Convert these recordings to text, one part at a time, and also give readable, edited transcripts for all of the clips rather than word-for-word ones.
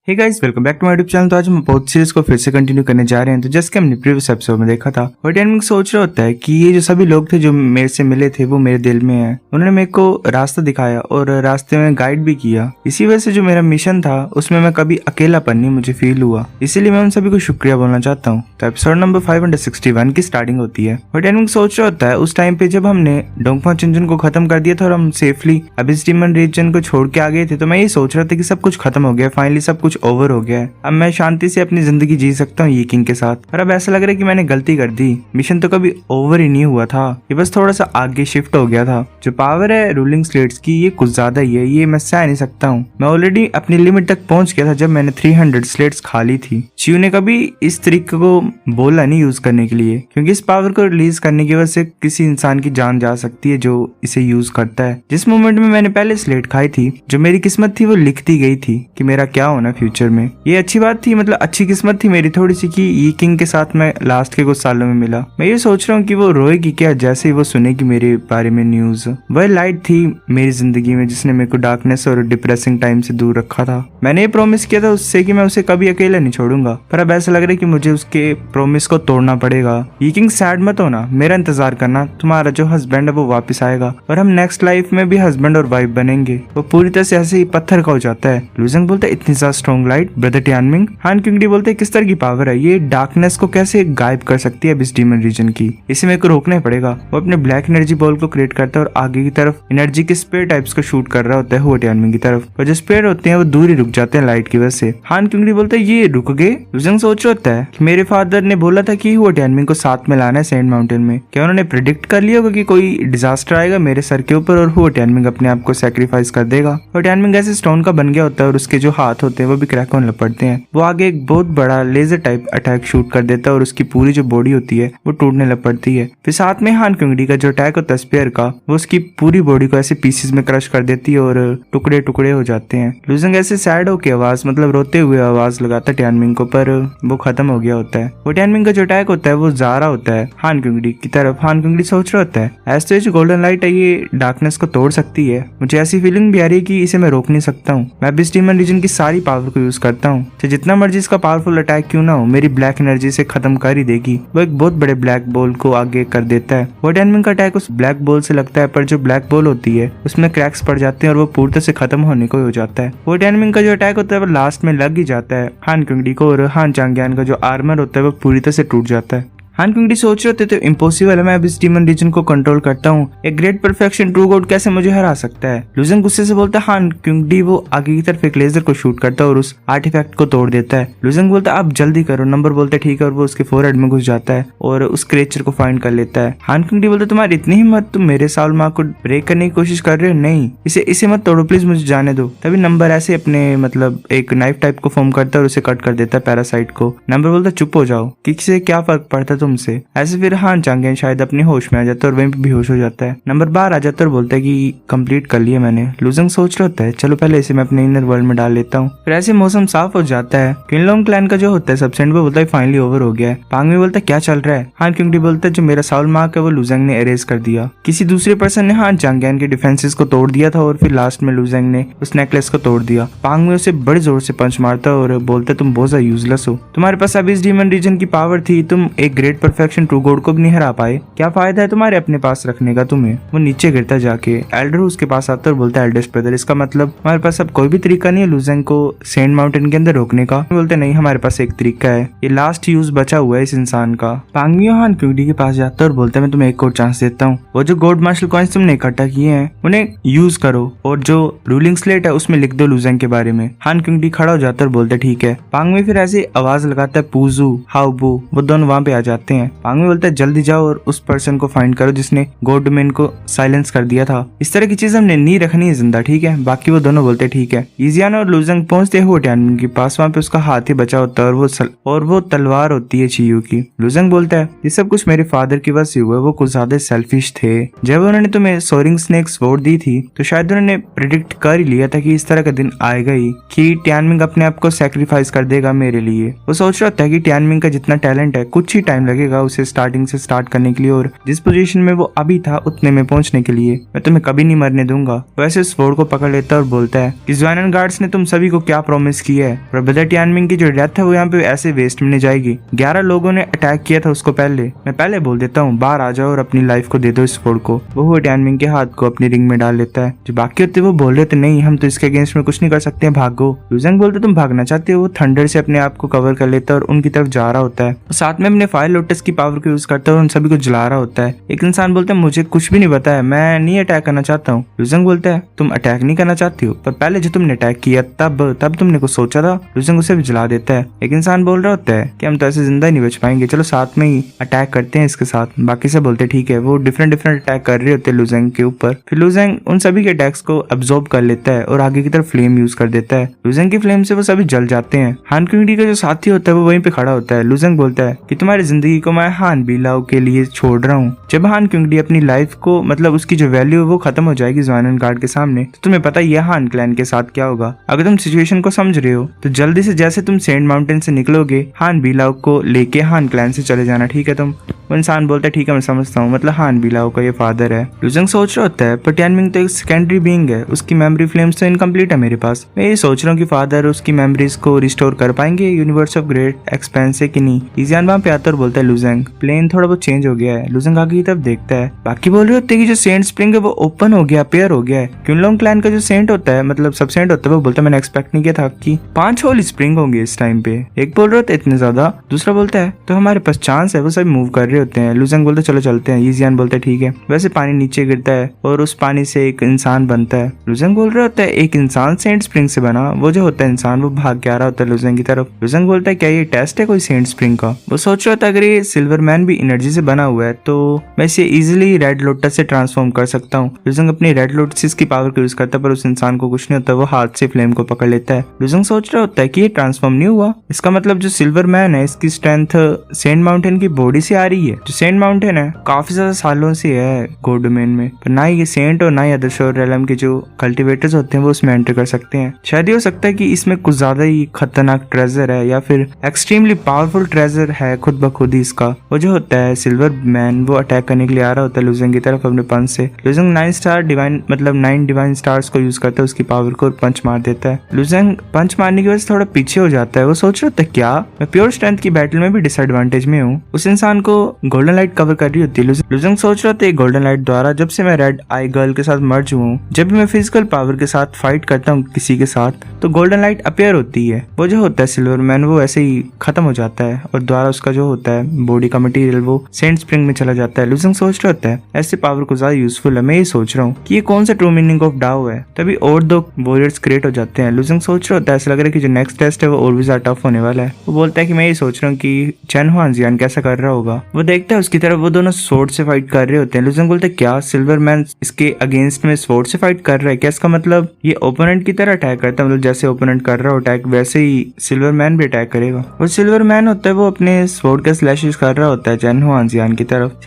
Hey guys, welcome back to my YouTube channel. तो आज हम बहुत सीरीज को फिर से कंटिन्यू करने जा रहे हैं। तो जैसे कि हमने प्रीवियस एपिसोड में देखा था, वो टाइमिंग सोच रहा होता है कि ये जो सभी लोग थे जो मेरे से मिले थे वो मेरे दिल में है। उन्होंने मेरे को रास्ता दिखाया और रास्ते में गाइड भी किया। इसी वजह से जो मेरा मिशन था उसमें मैं कभी अकेलापन नहीं मुझे फील हुआ। इसीलिए मैं उन सभी को शुक्रिया बोलना चाहता हूँ। तो एपिसोड नंबर 561 की स्टार्टिंग होती है। वो टाइमिंग सोच रहा होता है उस टाइम पे जब हमने डोंगफा चिंजन को खत्म कर दिया था और हम सेफली अबिस डीमन रीजन को छोड़ के आ गए थे। तो मैं ये सोच रहा था कि सब कुछ खत्म हो गया, फाइनली सब कुछ ओवर हो गया है। अब मैं शांति से अपनी जिंदगी जी सकता हूँ ये किंग के साथ। पर अब ऐसा लग रहा है कि मैंने गलती कर दी। मिशन तो कभी ओवर ही नहीं हुआ था, ये बस थोड़ा सा आगे शिफ्ट हो गया था। जो पावर है रूलिंग स्लेट्स की ये कुछ ज्यादा ही है, ये मैं सह नहीं सकता हूँ। मैं ऑलरेडी अपनी लिमिट तक पहुंच गया था जब मैंने 300 स्लेट्स खाली थी। चियो ने कभी इस तरीके को बोला नहीं यूज करने के लिए, क्योंकि इस पावर को रिलीज करने की वजह से किसी इंसान की जान जा सकती है जो इसे यूज करता है। जिस मोमेंट में मैंने पहले स्लेट खाई थी, जो मेरी किस्मत थी वो लिखती गई थी कि मेरा क्या होना फ्यूचर में। ये अच्छी बात थी, मतलब अच्छी किस्मत थी मेरी थोड़ी सी कि ये किंग के साथ मैं लास्ट के कुछ सालों में मिला। मैं ये सोच रहा हूँ कि वो रोएगी क्या जैसे ही वो सुनेगी मेरे बारे में न्यूज। वह लाइट थी मेरी जिंदगी में जिसने मेरे को डार्कनेस और डिप्रेसिंग टाइम से दूर रखा था। मैंने ये प्रॉमिस किया था उससे कि मैं उसे कभी अकेला नहीं छोड़ूंगा, पर अब ऐसा लग रहा है कि मुझे उसके प्रॉमिस को तोड़ना पड़ेगा। ये किंग सैड मत होना, मेरा इंतजार करना, तुम्हारा जो हस्बैंड है वो वापस आएगा और हम नेक्स्ट लाइफ में भी हस्बैंड और वाइफ बनेंगे। वो पूरी तरह से ऐसे ही पत्थर का हो जाता है। लुजंग बोलता है इतनी ज्यादा स्ट्रॉन्ग लाइट ब्रदर टियानमिंग। हान क्यूंगडी बोलते हैं किस तरह की पावर है ये, डार्कनेस को कैसे गायब कर सकती है अबिस डीमन रीजन की, इसे मेरे को रोकना पड़ेगा। वो अपने ब्लैक एनर्जी बॉल को क्रिएट करता है और आगे की तरफ एनर्जी के स्पेयर टाइप्स को शूट कर रहा होता है हुआ टियानमिंग की तरफ। और जो स्पेयर होते हैं वो दूर ही रुक जाते हैं लाइट की वजह से। हान क्यूंगडी बोलते हैं ये रुक गए। लुजंग सोच रहा होता है कि मेरे फादर ने बोला था कि हुआ टियानमिंग को साथ में लाना है सैंड माउंटेन में। क्या उन्होंने प्रिडिक्ट कर लिया होगा कि कोई डिजास्टर आएगा मेरे सर के ऊपर और हुआ टियानमिंग अपने आप को सैक्रिफाइस कर देगा। हुआ टियानमिंग ऐसे स्टोन का बन गया होता है और उसके जो हाथ होते हैं वो भी क्रैक होने लग पड़ते हैं। वो आगे एक बहुत बड़ा लेजर टाइप अटैक शूट कर देता है और उसकी पूरी जो बॉडी होती है वो टूटने लग पड़ती है। फिर साथ में हान क्यूंगडी का जो अटैक होता है स्पेयर का, वो उसकी पूरी बॉडी को ऐसे पीसेस में क्रश कर देती है और टुकड़े टुकड़े हो जाते हैं। लुजंग ऐसे सैड होके आवाज मतलब रोते हुए आवाज लगाता है टियानमिंग को, पर वो खत्म हो गया होता है। वो टियानमिंग का जो अटैक होता है वो ज़ारा होता है हान क्यूंगडी की तरफ। हान क्यूंगडी सोच रहा होता है ऐसे जो गोल्डन लाइट है ये डार्कनेस को तोड़ सकती है। मुझे ऐसी फीलिंग भी आ रही है कि इसे मैं रोक नहीं सकता हूँ। मैं अबिस डीमन रीजन की सारी पावर को यूज करता हूँ, जितना मर्जी इसका पावरफुल अटैक क्यों ना हो मेरी ब्लैक एनर्जी से खत्म कर ही देगी। वो एक बहुत बड़े ब्लैक बॉल को आगे कर देता है। वो टियानमिंग का अटैक उस ब्लैक बॉल से लगता है, पर जो ब्लैक बॉल होती है उसमें क्रैक्स पड़ जाते हैं और वो पूरी तरह से खत्म होने को हो जाता है। वो टियानमिंग का जो अटैक होता है वो लास्ट में लग ही जाता है हान क्यूंगडी को, और हान चांगयान का जो आर्मर होता है वो पूरी तरह से टूट जाता है। हान क्यूंगडी सोच रहे थे इम्पॉसिबल है, मैं अबिस डीमन रीजन को कंट्रोल करता हूँ, एक ग्रेट परफेक्शन ट्रू गॉड कैसे मुझे हरा सकता है। लुजंग गुस्से से बोलता है हान क्यूंगडी। वो आगे की तरफ एक लेजर को शूट करता है और उस आर्टिफैक्ट को तोड़ देता है। लुजंग बोलता है आप जल्दी करो। नंबर बोलता है ठीक है और वो उसके फोरहेड में घुस जाता है और उस क्रिएचर को फाइंड कर लेता है। हान क्यूंगडी बोलता है तुम्हारी इतनी हिम्मत, तुम मेरे साल माँ को ब्रेक करने की कोशिश कर रहे हो, नहीं इसे मत तोड़ो प्लीज, मुझे जाने दो। तभी नंबर ऐसे अपने मतलब एक नाइफ टाइप को फॉर्म करता है और उसे कट कर देता है पैरासाइट को। नंबर बोलता है चुप हो जाओ, किसी से क्या फर्क पड़ता तुमसे। ऐसे फिर हान चांगयान शायद अपने होश में आ जाता है और वहीं पे बेहोश हो जाता है। नंबर बाहर आ जाता है और बोलता है कि कंप्लीट कर लिया मैंने। लुजंग सोच रहा होता है चलो पहले इसे मैं अपने इनर वर्ल्ड में डाल लेता हूँ। फिर ऐसे मौसम साफ हो जाता है। किनलोंग क्लैन का जो होता है सबसेंट वो बोलता है फाइनली ओवर हो गया है। पांगमी बोलता है क्या चल रहा है। हान क्यूंगडी बोलता है जो मेरा साउल मार्क है वो लुजंग ने एरेज कर दिया। किसी दूसरे पर्सन ने हान चांगयान के डिफेंसेस को तोड़ दिया था और फिर लास्ट में लुजंग ने उस नेकलेस को तोड़ दिया। पांगमी उसे बड़े जोर से पंच मारता है और बोलता है तुम बहुत ज्यादा यूजलेस हो, तुम्हारे पास अबिस डीमन रीजन की पावर थी, तुम एक ग्रेट परफेक्शन ट्रू गॉड को भी नहीं हरा पाए, क्या फायदा है तुम्हारे अपने पास रखने का तुम्हें। वो नीचे गिरता जाके एल्डर उसके पास आता है और बोलता है एल्डेस्ट ब्रदर इसका मतलब हमारे पास अब कोई भी तरीका नहीं है लुजंग को सेंड माउंटेन के अंदर रोकने का। बोलते नहीं हमारे पास एक तरीका है, ये लास्ट यूज बचा हुआ है इस इंसान का। पांगमियो हान क्यूंगडी के पास जाता है और बोलता है मैं तुम्हें एक और चांस देता हूँ, वो जो गोल्ड मार्शल कॉइन्स तुमने इकट्ठा किए हैं उन्हें यूज करो और जो रूलिंग स्लेट है उसमें लिख दो लुजंग के बारे में। हान क्यूंगडी खड़ा हो जाता है और बोलता है ठीक है। पांगमी फिर ऐसे आवाज लगाता है पूजू हाउबू, वो दोनों वहाँ पे आ जाते हैं। पांगमी बोलता है जल्दी जाओ और उस पर्सन को फाइंड करो जिसने गॉड डोमेन को साइलेंस कर दिया था। इस तरह की चीज हमने नहीं रखनी है जिंदा, ठीक है। बाकी वो दोनों बोलते ठीक है। इजियान और लुजंग पहुंचते हो टियानमिंग के पास, वहाँ पे उसका हाथ ही बचा होता है और वो तलवार होती है चियो की। लुजंग बोलता है ये सब कुछ मेरे फादर की वजह से हुआ, वो कुछ ज्यादा सेल्फिश थे। जब उन्होंने तुम्हें सोरिंग स्नेक स्वॉर्ड दी थी तो शायद उन्होंने प्रेडिक्ट कर ही लिया था कि इस तरह का दिन आएगा ही कि टियानमिंग अपने आप को सैक्रिफाइस कर देगा मेरे लिए। वो सोच रहा था कि टियानमिंग का जितना टैलेंट है कुछ ही टाइम लगेगा उसे स्टार्टिंग से स्टार्ट करने के लिए और जिस पोजीशन में वो अभी था उतने में पहुंचने के लिए। मैं तुम्हें कभी नहीं मरने दूंगा। वैसे स्वॉर्ड को पकड़ लेता है और बोलता है कि ज़ुआनन गार्ड्स ने तुम सभी को क्या प्रॉमिस किया है, और ब्रदर टियानमिंग की जो डेथ है वो यहाँ पे ऐसे वेस्ट में नहीं जाएगी। 11 लोगों ने अटैक किया था उसको पहले। मैं पहले बोल देता हूँ, बाहर आ जाओ और अपनी लाइफ को दे दो इस स्वॉर्ड को। वो टियानमिंग के हाथ को अपनी रिंग में डाल लेता है। जो बाकी होते वो बोल रहे थे नहीं, हम तो इसके अगेंस्ट में कुछ नहीं कर सकते हैं, भागो। लुजेंग बोलते तुम भागना चाहते हो। वो थंडर से अपने आप को कवर कर लेता है और उनकी तरफ जा रहा होता है। साथ में अपने फायर लोटस की पावर को यूज करता है और उन सभी को जला रहा होता है। एक इंसान बोलता है मुझे कुछ भी नहीं पता है, मैं नहीं अटैक करना चाहता हूँ। लुजेंग बोलता है तुम अटैक नहीं करना चाहती हो, पर पहले जो तुमने अटैक किया तब तुमने कुछ सोचा था। लुजेंग उसे भी जला देता है। एक इंसान बोल रहा होता है कि हम तो ऐसे जिंदा ही नहीं बच पाएंगे, चलो साथ में ही अटैक करते हैं इसके साथ। बाकी सब बोलते ठीक है। वो डिफरेंट अटैक कर रहे होते हैं लुजेंग के ऊपर। फिर लुजेंग उन सभी के अटैक्स को अब्सॉर्ब कर लेता है और आगे की तरफ फ्लेम यूज कर देता है। लुजेंग की फ्लेम से वो सभी जल जाते हैं। हान क्विंगडी का जो साथी होता है वो वहीं पे खड़ा होता है। लुजेंग बोलता है कि तुम्हारी जिंदगी को मैं हान बीलाओ के लिए छोड़ रहा हूँ। जब हान क्विंगडी अपनी लाइफ को मतलब उसकी जो वैल्यू है वो खत्म हो जाएगी ज़ुआनन गार्ड के सामने, तो तुम्हें पता ही है हान क्लैन के साथ क्या होगा। अगर तुम सिचुएशन को समझ रहे हो तो जल्दी से जैसे तुम सेंट माउंटेन से निकलोगे हान बीलाओ को लेके हान क्लैन से चले जाना, ठीक है। तुम वो इंसान बोलता है ठीक है मैं समझता हूँ, मतलब हान बीलाओ का ये फादर है। लुजेंग सोच रहा होता है पर टियानमिंग तो एक सेकेंडरी बीइंग है, उसकी मेमोरी फ्लेम्स तो इनकम्प्लीट है मेरे पास। मैं ये सोच रहा हूँ कि फादर उसकी मेमोरीज को रिस्टोर कर पाएंगे यूनिवर्स ऑफ ग्रेट एक्सपेंस से कि नहीं। इजियान वहाँ पे आता और बोलता है लुजेंग प्लेन थोड़ा बहुत चेंज हो गया है। लुजेंग आगे की तरफ देखता है। बाकी बोल रहे होते हैं कि जो सेंट स्प्रिंग है वो ओपन हो गया, अपेयर हो गया है। क्विनलोंग क्लैन का जो सेंट होता है मतलब सब सेंट होता है वो बोलता है मैंने एक्सपेक्ट नहीं किया था कि 5 होल स्प्रिंग होंगे इस टाइम पे। एक बोल रहे होते इतने ज्यादा, दूसरा बोलता है तो हमारे पास चांस है। वो सब मूव कर रहे होते हैं। लुजेंग बोलते चलो चलते हैं। इजियान बोलते ठीक है। वैसे पानी नीचे गिरता है और उस पानी से एक इंसान बनता है। लुजेंग बोल रहा होता है एक इंसान सेंट स्प्रिंग से बना। वो जो होता है इंसान वो भाग के आ रहा होता है लुजेंग की तरफ। लुजेंग बोलता है क्या ये टेस्ट है कोई सेंट स्प्रिंग का। वो सोच रहा था अगर ये सिल्वर मैन भी एनर्जी से बना हुआ है तो मैं इसे इजिली रेड लोटस से ट्रांसफॉर्म कर सकता हूँ। लुजेंग अपनी रेड लोटस की पावर को यूज करता है पर उस इंसान को कुछ नहीं होता। वो हाथ से फ्लेम को पकड़ लेता है। लुजेंग सोच रहा होता है कि ये ट्रांसफॉर्म नहीं हुआ, इसका मतलब जो सिल्वर मैन है इसकी स्ट्रेंथ सेंट माउंटेन की बॉडी से आ रही है। जो सेंट माउंटेन है काफी ज्यादा सालों से है गॉड डोमेन में, पर ना ये सेंट और ना ही अदर शोर रेलम के जो कल्टिवेटर्स होते हैं वो उसमें एंटर कर सकते हैं। शायद ये हो सकता है कि इसमें कुछ ज्यादा ही खतरनाक ट्रेजर है या फिर एक्सट्रीमली पावरफुल ट्रेजर है खुद ब खुद ही इसका। वो जो होता है सिल्वर मैन वो अटैक करने के लिए आ रहा होता है लुजेंग की तरफ अपने पंच से। लुजेंग 9 स्टार डिवाइन मतलब 9 डिवाइन स्टार्स को यूज करता है उसकी पावर को और पंच मार देता है। लुजेंग पंच मारने की वजह से थोड़ा पीछे हो जाता है। वो सोच रहा था क्या मैं प्योर स्ट्रेंथ की बैटल में भी डिसएडवांटेज में हूँ। उस इंसान को गोल्डन लाइट कवर कर रही होती है। लुजेंग सोच रहा था गोल्डन लाइट द्वारा जब से मैं रेड आई गर्ल के साथ मर्ज हुआ हूँ, जब भी मैं फिजिकल पावर के साथ फाइट करता हूँ किसी के साथ तो गोल्डन लाइट अपेयर होती है। वो जो होता है सिल्वर मैन वो ऐसे ही खत्म हो जाता है और द्वारा उसका जो होता है बॉडी का मटेरियल वो सेंट स्प्रिंग में चला जाता है। लुजेंग सोच रहा होता है ऐसे पावर को ज्यादा यूजफुल है। मैं ये सोच रहा हूँ कि ये कौन सा ट्रू मीनिंग ऑफ डाओ है। तभी और 2 वॉरियर्स क्रिएट हो जाते हैं। लुजेंग सोच रहा होता है ऐसा लग रहा है कि जो नेक्स्ट टेस्ट है वो और भी ज्यादा टफ होने वाला है। वो बोलता है कि मैं ये सोच रहा हूँ कि चेन हुआनजियान कैसा कर रहा होगा। वो देखता है उसकी तरफ वो दोनों स्वॉर्ड से फाइट कर रहे होते हैं। लुजेंग बोलते हैं क्या सिल्वर मैन इसके अगेंस्ट में स्वॉर्ड से फाइट कर रहा है क्या, इसका मतलब ये ओपोनेंट की तरह अटैक करता है, मतलब जैसे ओपोनेंट कर रहा हो अटैक वैसे ही सिल्वर मैन भी अटैक करेगा। वो सिल्वर मैन होता है वो अपने स्वॉर्ड का स्लैशेस कर रहा होता है चेन हुआनजियान की तरफ।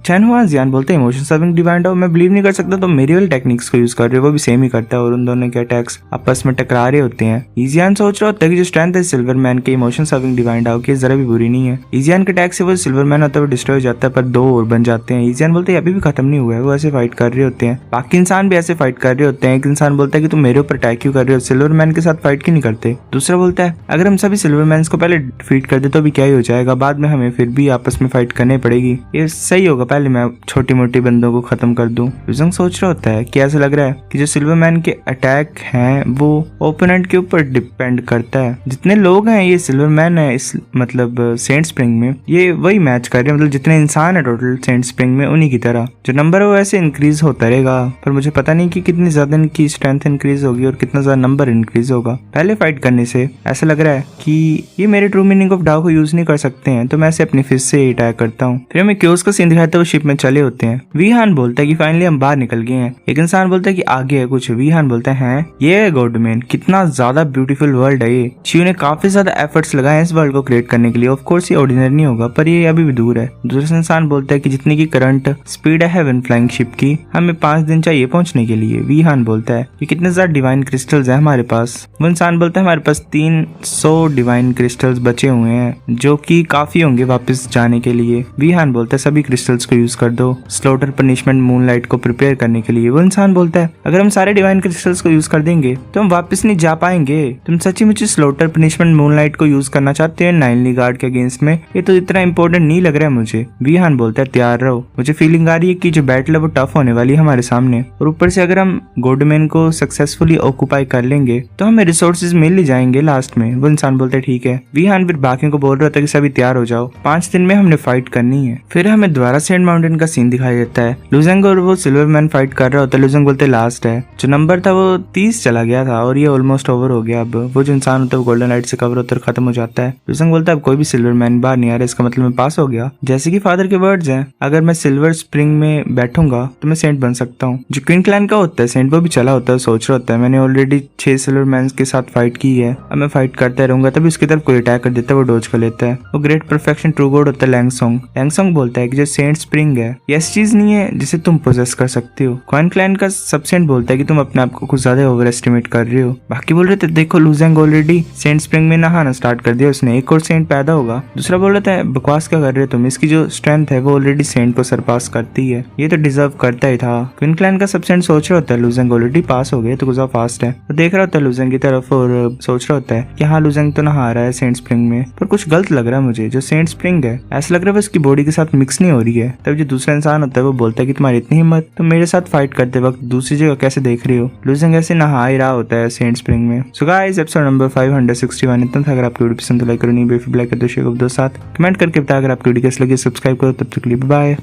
चेन हुआनजियान बोलते हैं इमोशन सर्विंग डिवाइन डाओ मैं बिलीव नहीं कर सकता तो मेरियल टेक्निक्स को यूज कर रहे हो। वो भी सेम ही करता है और उन दोनों के अटैक्स आपस में टकरा रहे होते हैं। इजियान सोच रहा होता है कि जो स्ट्रेंथ है सिल्वर मैन के इमोशन सर्विंग डिवाइन डाओ की जरा भी बुरी नहीं है। इजियान के अटैक से वो सिल्वर मैन होता है वो डिस्ट्रॉय हो जाता है पर 2 और बन जाते हैं। इजियान बोलते हैं अभी भी खत्म नहीं हुआ है। वो ऐसे फाइट कर रहे होते हैं। बाकी इंसान भी ऐसे फाइट कर रहे होते हैं। एक इंसान बोलता है कि तुम मेरे ऊपर अटैक क्यों कर रहे हो, सिल्वर मैन के साथ फाइट क्यों नहीं करते। दूसरा बोलता है अगर हम सभी सिल्वर मैन को पहले डिफीट कर दे तो भी क्या ही हो जाएगा, बाद में हमें फिर भी आपस में फाइट करनी पड़ेगी, ये सही होगा पहले मैं छोटी मोटी बंदों को खत्म कर दूं। लुजेंग सोच रहा होता है कि ऐसा लग रहा है कि जो सिल्वर मैन के अटैक हैं वो ओपोनेंट के ऊपर डिपेंड करता है। जितने लोग हैं ये सिल्वर मैन है इस मतलब सेंट स्प्रिंग में ये वही मैच कर रहे हैं, मतलब जितने इंसान है टोटल सेंट स्प्रिंग में उन्हीं की तरह जो नंबर है वो ऐसे इंक्रीज होता रहेगा। पर मुझे पता नहीं कि कितनी ज्यादा इनकी स्ट्रेंथ इंक्रीज होगी और कितना ज्यादा नंबर इंक्रीज होगा। पहले फाइट करने से ऐसा लग रहा है कि ये मेरे ट्रू मीनिंग ऑफ डाओ को यूज नहीं कर सकते हैं तो मैं इसे अपनी फिस्ट से अटैक करता हूँ। फिर हमें क्योस का सीन दिखाते हुए शिप में चले होते हैं। वी हान बोलता है कि फाइनली हम बाहर निकल गए हैं। एक इंसान बोलता है कि आगे है कुछ। वी हान बोलता है ये है गॉड डोमेन, कितना ज्यादा ब्यूटीफुल वर्ल्ड है ये। शिव ने काफी ज्यादा एफर्ट्स लगाए हैं इस वर्ल्ड को क्रिएट करने के लिए। ऑफ कोर्स ये ऑर्डिनरी नहीं होगा पर ये अभी भी दूर है। है। दूसरा इंसान बोलता है कि जितनी की करंट स्पीड है हेवन फ्लाइंग शिप की, हमें 5 दिन चाहिए पहुंचने के लिए। वी हान बोलता है कि कितने ज्यादा डिवाइन क्रिस्टल्स है हमारे पास। वो इंसान बोलता है हमारे पास 300 डिवाइन क्रिस्टल्स बचे हुए हैं जो कि काफी होंगे वापस जाने के लिए। वी हान बोलता है सभी क्रिस्टल्स को यूज कर दो स्लॉटर पनिशमेंट मूनलाइट को प्रिपेयर करने के लिए। वो इंसान बोलता है अगर हम सारे डिवाइन क्रिस्टल्स को यूज कर देंगे तो हम वापस नहीं जा पाएंगे। तुम सच्ची मुझे स्लॉटर पनिशमेंट मूनलाइट को यूज करना चाहते हैं नाइनली गार्ड के अगेंस्ट में? ये तो इतना इंपॉर्टेंट नहीं लग रहा है मुझे। वी हान बोलता है तैयार रहो, मुझे फीलिंग आ रही है कि जो बैटल है वो टफ होने वाली है हमारे सामने, और ऊपर से अगर हम गोल्डमैन को सक्सेसफुली ऑक्यूपाई कर लेंगे तो हमें रिसोर्सेज मिल ही जाएंगे लास्ट में। वो इंसान बोलते हैं ठीक है। वी हान फिर बाकियों को बोल रहा था कि सभी तैयार हो जाओ, 5 दिन में हमने फाइट करनी है। फिर हमें दोबारा सेंड माउंटेन का सीन दिखाई देता है। लुजेंग और वो सिल्वर मैन फाइट कर रहा होता है। लुजेंग बोलते लास्ट है, जो नंबर था वो 30 चला गया था और ये ऑलमोस्ट ओवर हो गया। अब वो जो इंसान होता है वो गोल्डन लाइट से कवर होता है, खत्म हो जाता है। लुजेंग बोलता है अब कोई भी सिल्वर मैन बाहर नहीं आ रहा, इसका मतलब मैं पास हो गया। जैसे कि फादर के वर्ड्स हैं, अगर मैं सिल्वर स्प्रिंग में बैठूंगा तो मैं सेंट बन सकता हूँ। जो क्वीन क्लैन का होता है सेंट वो भी चला होता है, सोच रहा होता है मैंने ऑलरेडी 6 सिल्वर मैन के साथ फाइट की है, अब मैं फाइट करता रहूंगा। तभी उसकी तरफ कोई अटैक कर देता है, वो डोज कर लेता है। वो ग्रेट परफेक्शन ट्रू गॉड होता है लैंगसोंग। लैंगसोंग बोलता है कि जो सेंट स्प्रिंग है ये ऐसी चीज नहीं है जिसे तुम पोजेस कर सकते हो। क्वीन क्लैन का सब सेंट बोलता है कि तुम अपने आप को कुछ ज्यादा ओवर एस्टिमेट कर रहे हो। बाकी बोल रहे थे देखो लुजेंग ऑलरेडी सेंट स्प्रिंग में नहाना स्टार्ट कर दिया उसने, एक और सेंट पैदा होगा। दूसरा बोल रहा था बकवास क्या कर रहे हो तुम, इसकी जो स्ट्रेंथ है वो ऑलरेडी सेंट को सरपास करती है, ये तो डिजर्व करता ही था। क्वीन क्लैन का सब सेंट सोच रहा होता है लुजेंग ऑलरेडी पास हो गए तो गुजा फास्ट है। वो देख रहा होता है लुजेंग की तरफ और सोच रहा होता है कि हाँ लुजेंग तो नहा रहा है सेंट स्प्रिंग में, पर कुछ गलत लग रहा है मुझे। जो सेंट स्प्रिंग है ऐसा लग रहा है उसकी बॉडी के साथ मिक्स नहीं हो रही है। तब जो दूसरा इंसान होता है वो बोलता है कि तुम्हारी इतनी हिम्मत, तुम मेरे साथ फाइट करते वक्त दूसरी जगह कैसे देख रही हो? लुजेंग ऐसे नहा ही रहा होता है सेंट स्प्रिंग में। सो गाइस एपिसोड नंबर 561 इतना था। अगर आपकी वीडियो पसंद तो लाइक करो, नहीं बेफिक लाइक कर दो, शेयर कर दो, साथ कमेंट करके बताया। अगर आपकी वीडियो कैसी लगी सब्सक्राइब करो। तब तक के लिए बाय।